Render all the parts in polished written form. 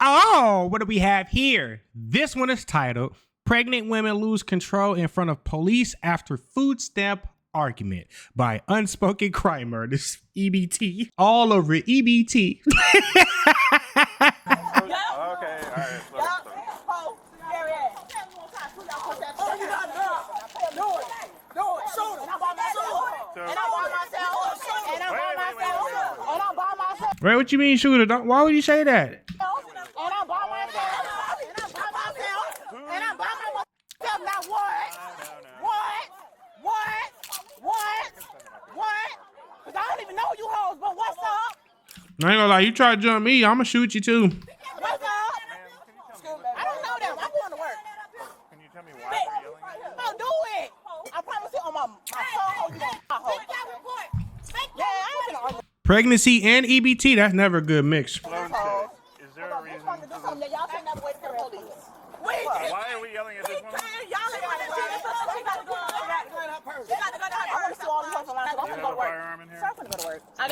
Oh, what do we have here? This one is titled Pregnant Women Lose Control in Front of Police After Food Stamp Argument by Unspoken Crimer. This EBT. All over EBT. Ray, what you mean, shooter? Why would you say that? Cause I don't even know you hoes, but what's up? I ain't gonna lie, you try to jump me, I'ma shoot you too. What's up? I don't know them. I'm going to work. Can you tell me why you're yelling at me? Don't do it. I promise you on my soul, you won't. Yeah, I ain't gonna argue. Pregnancy and EBT, that's never a good mix. Is there a reason? Y'all should never wait for the police. Wait. Why are we yelling at this woman? Y'all ain't gonna do this. She got to go to her purse. She got to go to her purse. I'm gonna go to work. Firearm in here? I'm gonna go to work. I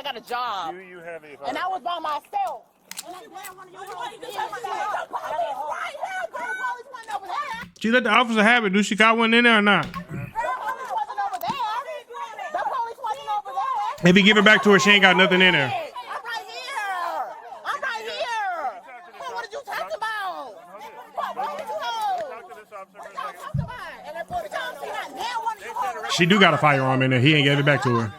got a job. Do you have a firearm? And I was by myself. She let the officer have it. Do she got one in there or not? If he give it back to her, she ain't got nothing in there. I'm right here. What did you talk about? What did you know? She do got a firearm in there. He ain't gave it back to her.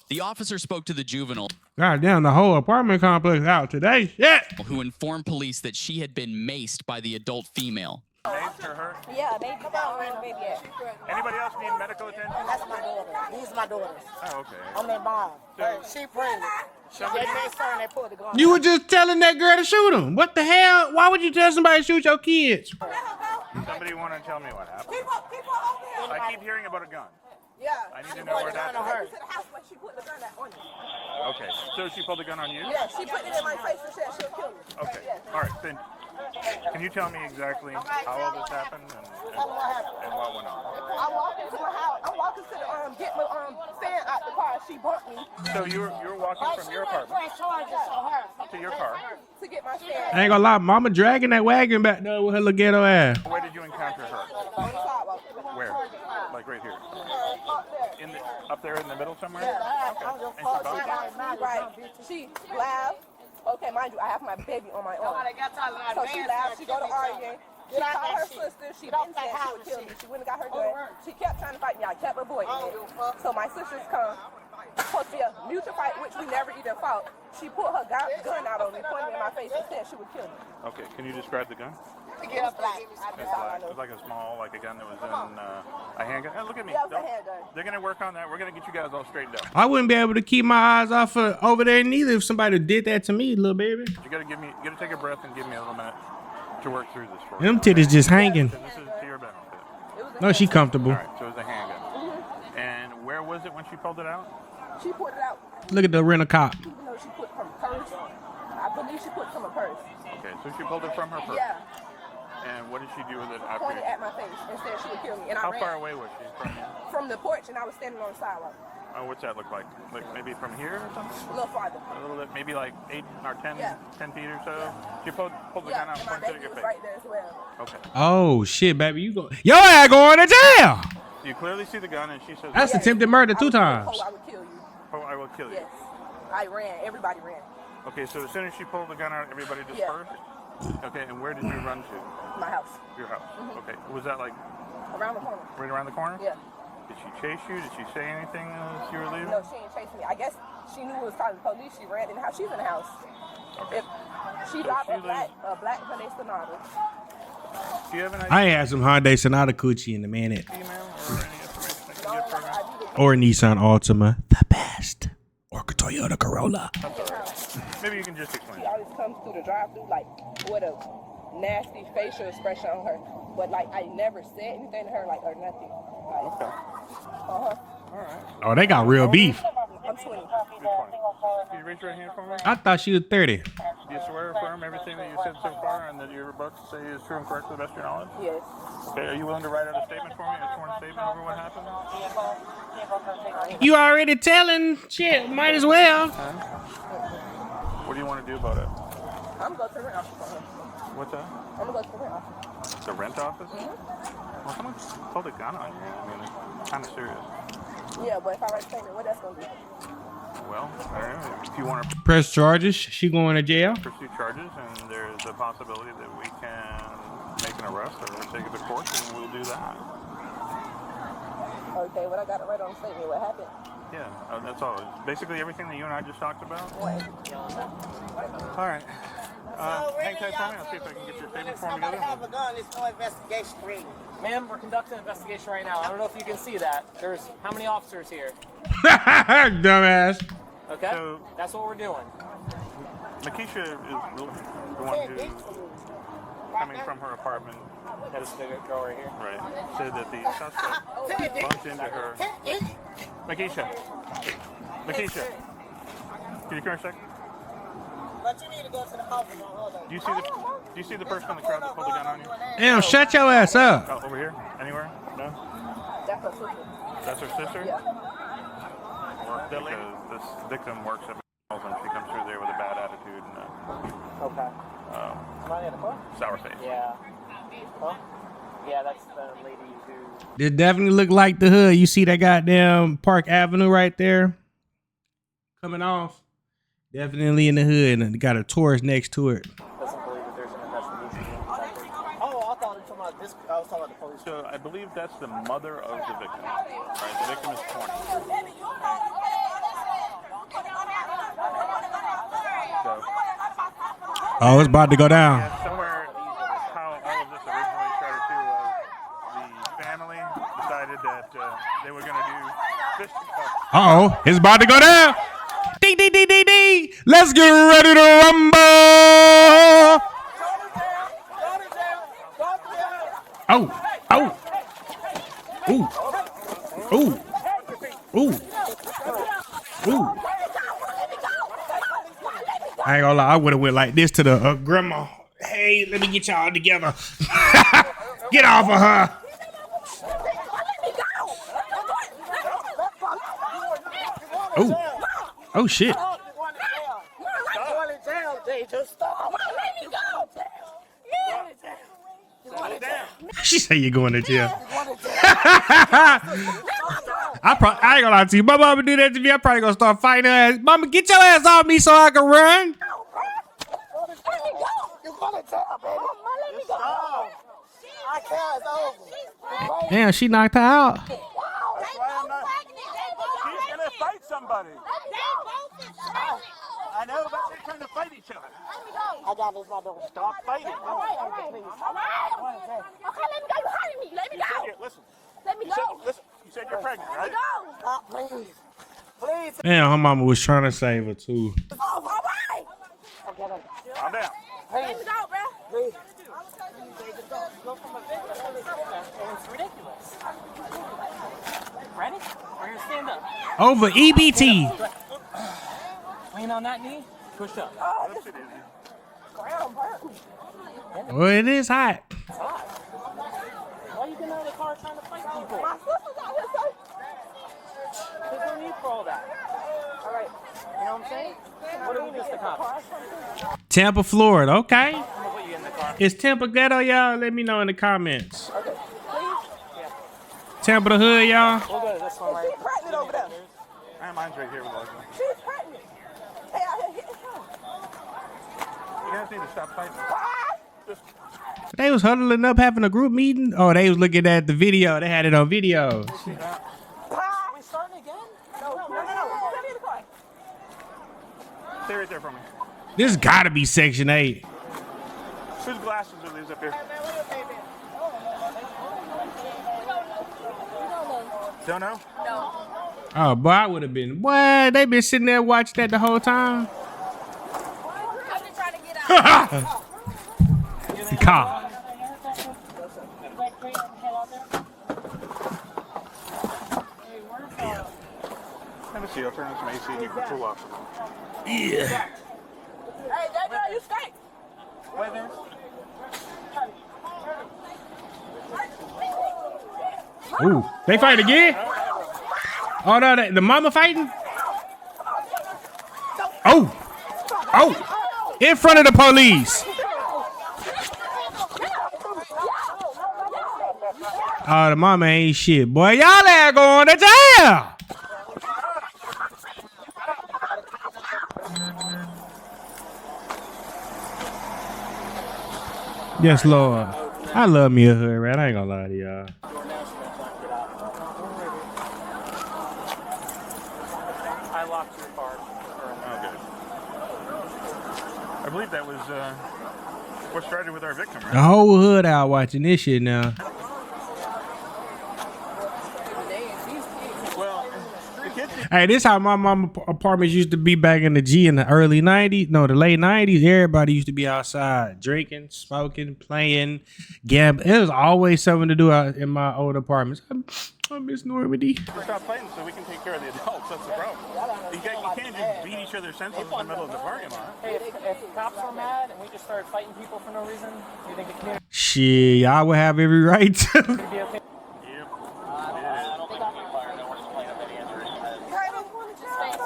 The officer spoke to the juvenile, God damn, the whole apartment complex out today. Shit. who informed police that she had been maced by the adult female. Maced or hurt? Yeah, baby. Where's the baby at? Anybody else need medical attention? That's my daughter. These are my daughters. Oh, okay. I'm their mom. She pregnant. They maced her and they pulled the gun. You were just telling that girl to shoot him. What the hell? Why would you tell somebody to shoot your kids? Somebody want to tell me what happened? I keep hearing about a gun. Yeah. I need to know where that's at. at. To the house when she put the gun on you. Okay, so she pulled a gun on you? Yeah, she put it in my face and said she'll kill me. Okay, all right, then can you tell me exactly how all this happened and what went on? I walked into my house. I'm walking to the get my fan out the car. She bumped me. So you're walking from your apartment to your car. To get my fan. I ain't gonna lie, mama dragging that wagon back there with her little ghetto ass. Where did you encounter her? On the sidewalk. Where? Like right here? Up there in the middle somewhere? Yeah. Okay. And she She bumped? right. She laughed. Okay, mind you, I have my baby on my arm. So she laughed. She go to arguing. She called her sister. She didn't say she would kill me. She went and got her gun. She kept trying to fight me. I kept avoiding it. So my sisters come. Supposed to be a mutual fight, which we never even fought. She pulled her gun out on me, pointed in my face, and said she would kill me. Okay, can you describe the gun? It's black. It's black. It's like a small, like a gun that was in a handgun. Hey, look at me. Yeah, it was a handgun. They're going to work on that. We're going to get you guys all straightened up. I wouldn't be able to keep my eyes off of over there neither if somebody did that to me, little baby. You got to take a breath and give me a little minute to work through this for you. Them titties just hanging. This is to your benefit. No, she comfortable. All right, so it was a handgun. And where was it when she pulled it out? She pulled it out. Look at the rental cop. Even though she put from her purse. I believe she put from her purse. Okay, so she pulled it from her purse. Yeah. And what did she do with it after? Pointed at my face and said she would kill me. And How I ran far away was she from you? from the porch, and I was standing on the sidewalk. What's that look like? Like maybe from here or something? A little farther. A little bit, maybe like 8 or 10, Yeah. 10 feet or so. She pulled the gun out and and my pointed it at baby your was face. right there as well. Okay. Oh shit, baby, you go. Your ass going to jail. You clearly see the gun, and she says, That's attempted murder I 2 was told, times. "Oh, I would kill you." "Oh, I will kill you." Yes. I ran. Everybody ran. Okay, so as soon as she pulled the gun out, everybody Yeah. dispersed. Okay, and where did you run to? My house. Your house. Okay, was that like Around the corner. right around the corner? Yeah. Did she chase you? Did she say anything as you were leaving? No, she ain't chasing me. I guess she knew it was calling the police. She ran in the house. She's in the house. Okay. If she So dropped she a black Hyundai Sonata. Do you have an I idea? ain't had some Hyundai Sonata Coochie in a minute. Email or any information I can get from her? Or Nissan Altima, the best. Or Toyota Corolla. Maybe you can just explain. She always comes through the drive-thru like with a nasty facial expression on her, but like I never said anything to her like or nothing. Like, Okay. All right. Oh, they got real beef. I'm 20. Good point. Can you raise your hand for me? I thought she was 30. Do you you swear or affirm everything that you said so far and that you're about to say is true and correct to the best of your knowledge? Yes. Okay, are you willing to write out a statement for me, a sworn statement over what happened? You already telling shit, might as well. What do you want to do about it? I'm going to go to the rent office. What's that? I'm going to go to the rent office. The rent office? Well, someone pulled a gun on you. I mean, it's kind of serious. Yeah, but if I write a statement, what that's going to do? Well, I don't know. If you want to Press charges. She going to jail. pursue charges, and there's a possibility that we can make an arrest or take it to court, and we'll do that. Okay, what I got to write on the statement, what happened? Yeah, that's all. Basically everything that you and I just talked about. What? All right. Hang tight for me. I'll see if I can get your statement form together. Have a gun. It's no investigation, really. Ma'am, we're conducting an investigation right now. I don't know if you can see that. There's how many officers here? Dumbass. Okay? So- That's what we're doing. Makisha is the one who, coming from her apartment, That's the girl right here. right, said that the suspect bumped into her. Makisha. Makisha. Can you come here a second? But you need to go to the office. Hold on. Do you see the person in the crowd that pulled a gun on you? Damn, shut your ass up. Oh, over here? Anywhere? No? That's her sister. That's her sister? Yeah. Because this victim works at McDonald's and she comes through there with a bad attitude and Okay. Am I in the car? sour face. Yeah. Huh? Yeah, that's the lady who. It definitely look like the hood. You see that goddamn Park Avenue right there? Coming off. Definitely in the hood, and got a tourist next to it. Doesn't believe that there's an investigation. Oh, I thought it was talking about this. I was talking about the police. So I believe that's the mother of the victim. Right, the victim is 20. So, Oh, it's about to go down. yeah, somewhere how all of this originally started too was the family decided that they were going to do fish. Uh-oh, it's about to go down. Dee, dee, dee, dee, dee. Let's get ready to rumble. Oh, oh. Ooh. Ooh. Ooh. Ooh. I ain't gonna lie, I would have went like this to the grandma. Hey, let me get y'all together. Get off of her. Oh. Oh shit. She said you're going to jail. I ain't gonna lie to you. My mama do that to me. I'm probably gonna start fighting her ass. Mama, get your ass off me so I can run. Damn, she knocked her out. She's going to fight somebody. I know, but they're trying to fight each other. I got this, my daughter. Stop fighting. All right. Okay, let me go. You hurting me. Let me go. Listen. Let me go. Listen. You said you're pregnant, right? Go. Stop, please. Please. Damn, her mama was trying to save her too. All right. Calm down. Let me go, bro. Please. Go from a victim to and it's ridiculous. Ready? We're gonna stand up. Over EBT. Lean on that knee. Push up. Ground burn. Well, it is hot. Why are you getting out of the car trying to fight people? My sister's out here, sir. There's no need for all that. All right. You know what I'm saying? What do we miss the cops? Tampa, Florida. Okay. I'm gonna put you in the car. Is Tampa ghetto, y'all? Let me know in the comments. Okay. Yeah. Tampa the hood, y'all. We'll go to this one right She's pregnant over there. Mine's right here with Leslie. She's pregnant. Hey, out here hitting her. You guys need to stop fighting. Just They was huddling up having a group meeting. Oh, they was looking at the video. They had it on video. Are we starting again? No. Let me in the car. stay right there for me. This gotta be Section 8. Whose glasses are these up here? Don't know? Oh, boy, I would have been. What? They been sitting there watching that the whole time? I've been trying to get out. The car. Let me see. I'll turn this AC and you can cool off. Yeah. Hey, that girl, you straight. Whether. Ooh, they fight again? Oh no, the mama fighting? Oh, in front of the police. Oh, the mama ain't shit, boy. Y'all ain't going to jail. Yes, Lord. I love me a hood rat. I ain't gonna lie to y'all. I locked your car. Okay. I believe that was what started with our victim, The right? whole hood out watching this shit now. Well, the kids. Hey, this how my mama apartments used to be back in the early 90s. No, the late 90s. Everybody used to be outside drinking, smoking, playing, gambling. It was always something to do out in my old apartments. I miss Normandy. Stop fighting so we can take care of the adults. That's the problem. You can't just beat each other senseless in the middle of the parking lot. Hey, if cops were mad and we just started fighting people for no reason, do you think the community Shit, y'all would have every right to. would be okay? Yep. Alright,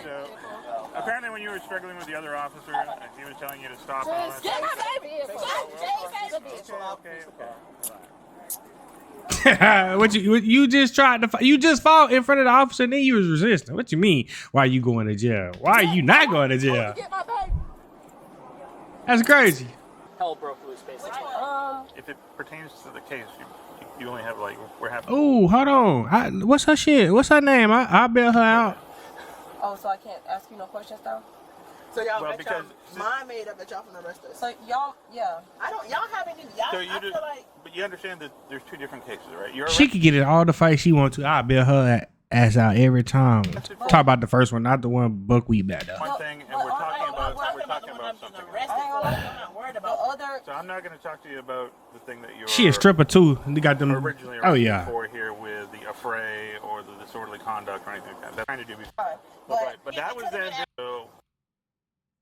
so apparently when you were struggling with the other officer, he was telling you to stop and all that Get stuff. my baby. Okay. What you just tried to fight? You just fought in front of the officer and then you was resisting. What you mean? Why you going to jail? Why are you not going to jail? Get my baby. That's crazy. Hell broke loose, basically. If it pertains to the case, you only have we're having. Oh, hold on. What's her shit? What's her name? I'll bail her out. Oh, so I can't ask you no questions though? So y'all Well, got because y'all mind made up that y'all finna arrest us. So y'all, yeah. Y'all haven't even, y'all, So I you feel do, like, but you understand that there's two different cases, right? You're She could get in all the fights she wants to. I'll bail her ass out every time. Talk about the first one, not the one buckwheat back there. one thing, and we're talking about something else. I'm not worried The about. other, So I'm not going to talk to you about the thing that you're She a stripper too. They got them. originally Oh arrested yeah. for here with the affray or the disorderly conduct or anything like that. That's trying to do before. but But that was then. So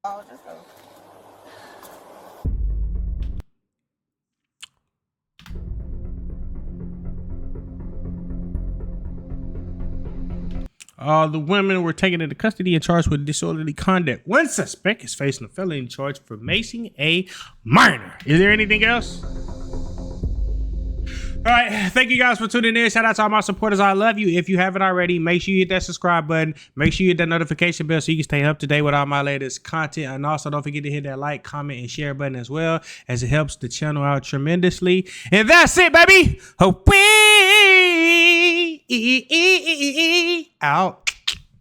oh, just go. The women were taken into custody and charged with disorderly conduct. One suspect is facing a felony charge for macing a minor. Is there anything else? All right, thank you guys for tuning in. Shout out to all my supporters. I love you. If you haven't already, make sure you hit that subscribe button. Make sure you hit that notification bell so you can stay up to date with all my latest content. And also, don't forget to hit that like, comment, and share button as well, as it helps the channel out tremendously. And that's it, baby. Hope we out.